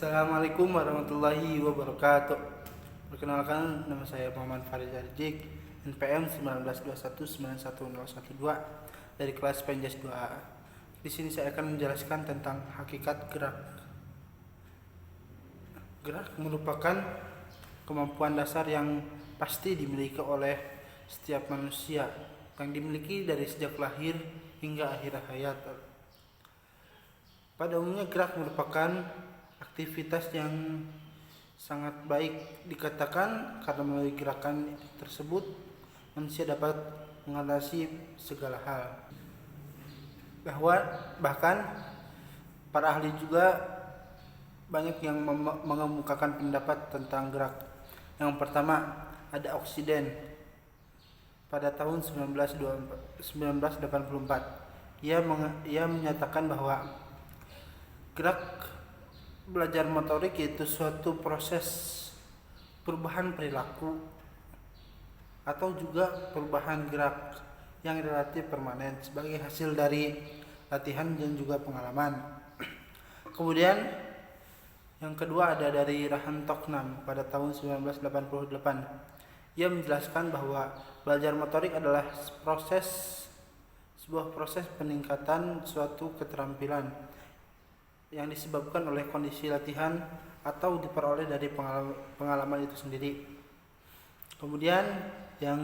Assalamualaikum warahmatullahi wabarakatuh. Perkenalkan, nama saya Muhammad Farid Arjik, NPM 1921911012 dari kelas Penjas 2A. Di sini saya akan menjelaskan tentang hakikat gerak. Gerak merupakan kemampuan dasar yang pasti dimiliki oleh setiap manusia, yang dimiliki dari sejak lahir hingga akhir hayat. Pada umumnya gerak merupakan aktivitas yang sangat baik, dikatakan karena melalui gerakan tersebut manusia dapat mengatasi segala hal. Bahkan para ahli juga banyak yang mengemukakan pendapat tentang gerak. Yang pertama, ada Oksiden pada tahun 1984. Ia menyatakan bahwa gerak belajar motorik yaitu suatu proses perubahan perilaku atau juga perubahan gerak yang relatif permanen sebagai hasil dari latihan dan juga pengalaman. Kemudian yang kedua ada dari Rahan Toknam pada tahun 1988. Ia menjelaskan bahwa belajar motorik adalah sebuah proses peningkatan suatu keterampilan yang disebabkan oleh kondisi latihan atau diperoleh dari pengalaman itu sendiri. Kemudian yang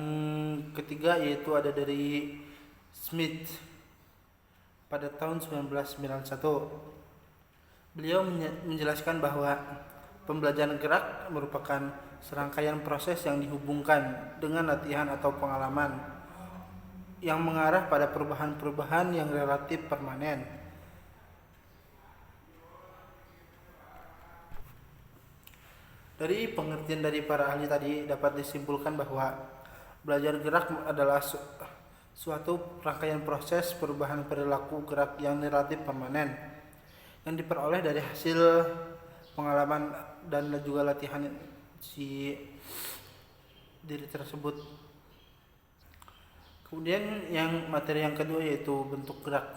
ketiga yaitu ada dari Smith pada tahun 1991. Beliau menjelaskan bahwa pembelajaran gerak merupakan serangkaian proses yang dihubungkan dengan latihan atau pengalaman yang mengarah pada perubahan-perubahan yang relatif permanen. Dari pengertian dari para ahli tadi dapat disimpulkan bahwa belajar gerak adalah suatu rangkaian proses perubahan perilaku gerak yang relatif permanen yang diperoleh dari hasil pengalaman dan juga latihan si diri tersebut. Kemudian materi yang kedua yaitu bentuk gerak.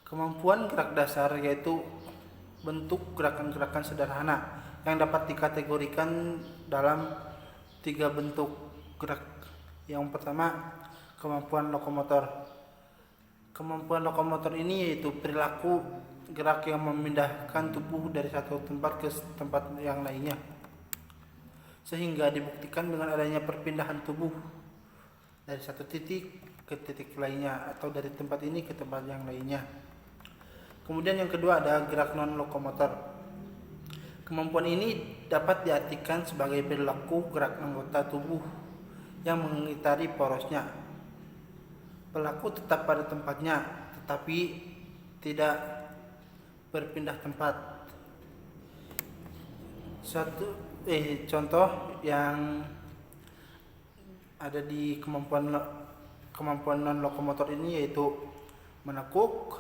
Kemampuan gerak dasar yaitu bentuk gerakan-gerakan sederhana yang dapat dikategorikan dalam 3 bentuk gerak. Yang pertama, kemampuan lokomotor. Kemampuan lokomotor ini yaitu perilaku gerak yang memindahkan tubuh dari satu tempat ke tempat yang lainnya, sehingga dibuktikan dengan adanya perpindahan tubuh dari satu titik ke titik lainnya atau dari tempat ini ke tempat yang lainnya. Kemudian yang kedua ada gerak non lokomotor. Kemampuan ini dapat diartikan sebagai perilaku gerak anggota tubuh yang mengitari porosnya. Pelaku tetap pada tempatnya, tetapi tidak berpindah tempat. Contoh yang ada di kemampuan non lokomotor ini yaitu menekuk,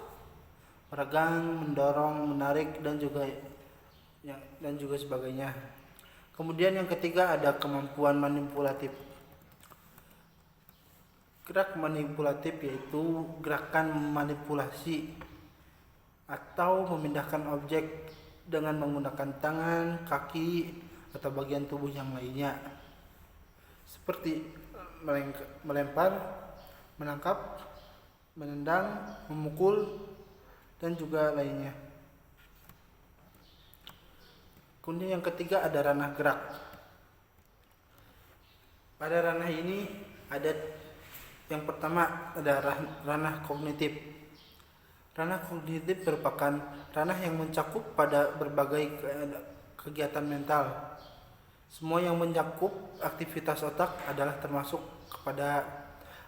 meregang, mendorong, menarik dan juga sebagainya. Kemudian yang ketiga ada kemampuan manipulatif. Gerak manipulatif yaitu gerakan memanipulasi atau memindahkan objek dengan menggunakan tangan, kaki, atau bagian tubuh yang lainnya, seperti melempar, menangkap, menendang, memukul, dan juga lainnya. Kemudian yang ketiga ada ranah gerak. Pada ranah ini ada yang pertama ada ranah kognitif. Ranah kognitif merupakan ranah yang mencakup pada berbagai kegiatan mental. Semua yang mencakup aktivitas otak adalah termasuk kepada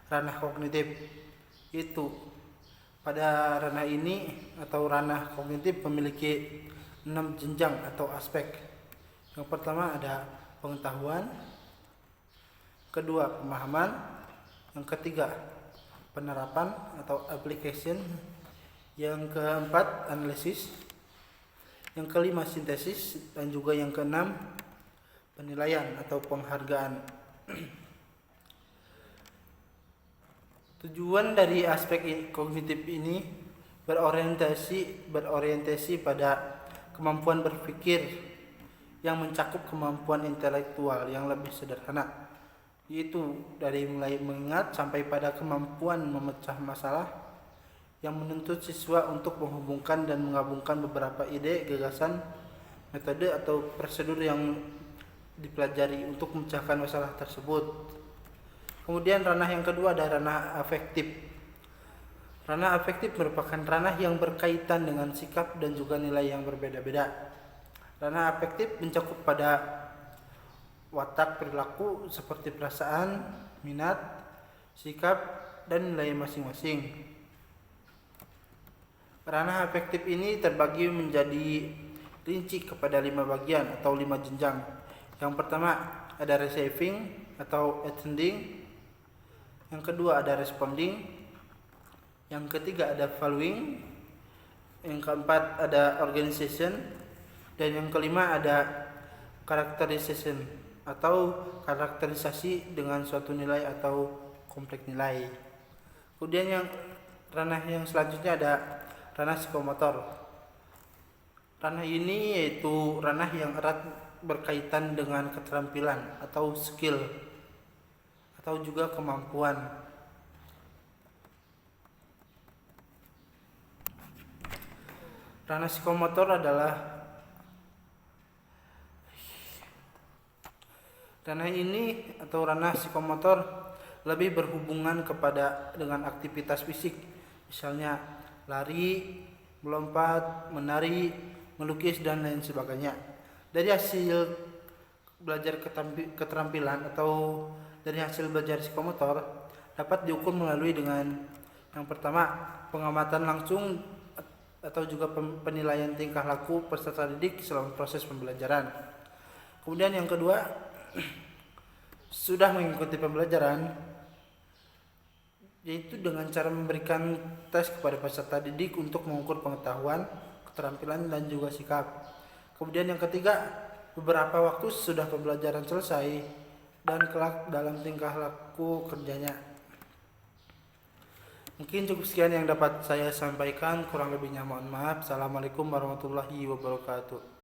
ranah kognitif. Itu pada ranah ini atau ranah kognitif memiliki 6 jenjang atau aspek. Yang pertama ada pengetahuan, kedua pemahaman, yang ketiga penerapan atau application, yang keempat analisis, yang kelima sintesis, dan juga yang keenam penilaian atau penghargaan. Tujuan dari aspek kognitif ini berorientasi pada kemampuan berpikir yang mencakup kemampuan intelektual yang lebih sederhana, yaitu dari mulai mengingat sampai pada kemampuan memecah masalah, yang menuntut siswa untuk menghubungkan dan menggabungkan beberapa ide, gagasan, metode atau prosedur yang dipelajari untuk memecahkan masalah tersebut. Kemudian ranah yang kedua ada ranah afektif. Ranah afektif merupakan ranah yang berkaitan dengan sikap dan juga nilai yang berbeda-beda. Ranah afektif mencakup pada watak perilaku seperti perasaan, minat, sikap, dan nilai masing-masing. Ranah afektif ini terbagi menjadi rinci kepada 5 bagian atau 5 jenjang. Yang pertama ada receiving atau attending. Yang kedua ada responding. Yang ketiga ada following. Yang keempat ada organization. Dan yang kelima ada characterization atau karakterisasi dengan suatu nilai atau kompleks nilai. Kemudian yang ranah yang selanjutnya ada ranah psikomotor. Ranah ini yaitu ranah yang erat berkaitan dengan keterampilan atau skill atau juga kemampuan. Ranah psikomotor adalah ranah ini atau ranah psikomotor lebih berhubungan dengan aktivitas fisik, misalnya lari, melompat, menari, melukis, dan lain sebagainya. Dari hasil belajar keterampilan atau dari hasil belajar psikomotor dapat diukur melalui dengan yang pertama pengamatan langsung atau juga penilaian tingkah laku peserta didik selama proses pembelajaran. Kemudian yang kedua, sudah mengikuti pembelajaran, yaitu dengan cara memberikan tes kepada peserta didik untuk mengukur pengetahuan, keterampilan, dan juga sikap. Kemudian yang ketiga, beberapa waktu sudah pembelajaran selesai dan kelak dalam tingkah laku kerjanya. Mungkin cukup sekian yang dapat saya sampaikan, kurang lebihnya mohon maaf. Assalamualaikum warahmatullahi wabarakatuh.